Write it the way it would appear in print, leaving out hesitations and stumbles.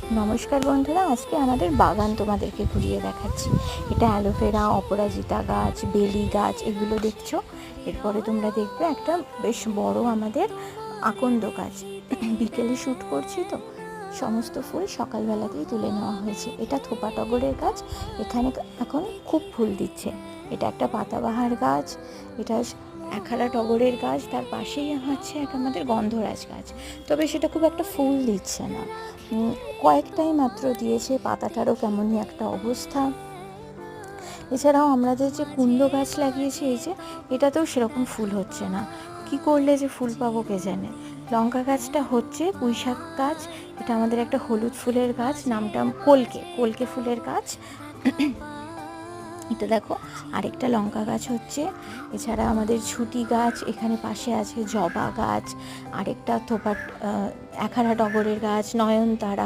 নমস্কার বন্ধুরা, আজকে আমাদের বাগান তোমাদেরকে ঘুরিয়ে দেখাচ্ছি। এটা অ্যালোভেরা, অপরাজিতা গাছ, বেলি গাছ, এগুলো দেখছো। এরপরে তোমরা দেখবে একটা বেশ বড় আমাদের আকন্দ গাছ। বিকেলে শ্যুট করছি তো, সমস্ত ফুল সকালবেলাতেই তুলে নেওয়া হয়েছে। এটা থোপা টগরের গাছ, এখানে এখন খুব ফুল দিচ্ছে। এটা একটা পাতাবাহার গাছ, এটা একহারা টগরের গাছ, তার পাশেই হচ্ছে এক আমাদের গন্ধরাজ গাছ। তবে সেটা খুব একটা ফুল দিচ্ছে না, কয়েকটাই মাত্র দিয়েছে। পাতাটারও কেমনই একটা অবস্থা। এছাড়াও আমরা যে কুন্দ গাছ লাগিয়েছি, এই যে এটাতেও সেরকম ফুল হচ্ছে না। কি করলে যে ফুল পাবো কে জানে। লঙ্কা গাছটা হচ্ছে, পুঁইশাক গাছ, এটা আমাদের একটা হলুদ ফুলের গাছ, নামটা কলকে ফুলের গাছ। এটা দেখো আরেকটা লঙ্কা গাছ হচ্ছে। এছাড়া আমাদের ছুটি গাছ, এখানে পাশে আছে জবা গাছ, আরেকটা একহারা টগরের গাছ, নয়নতারা।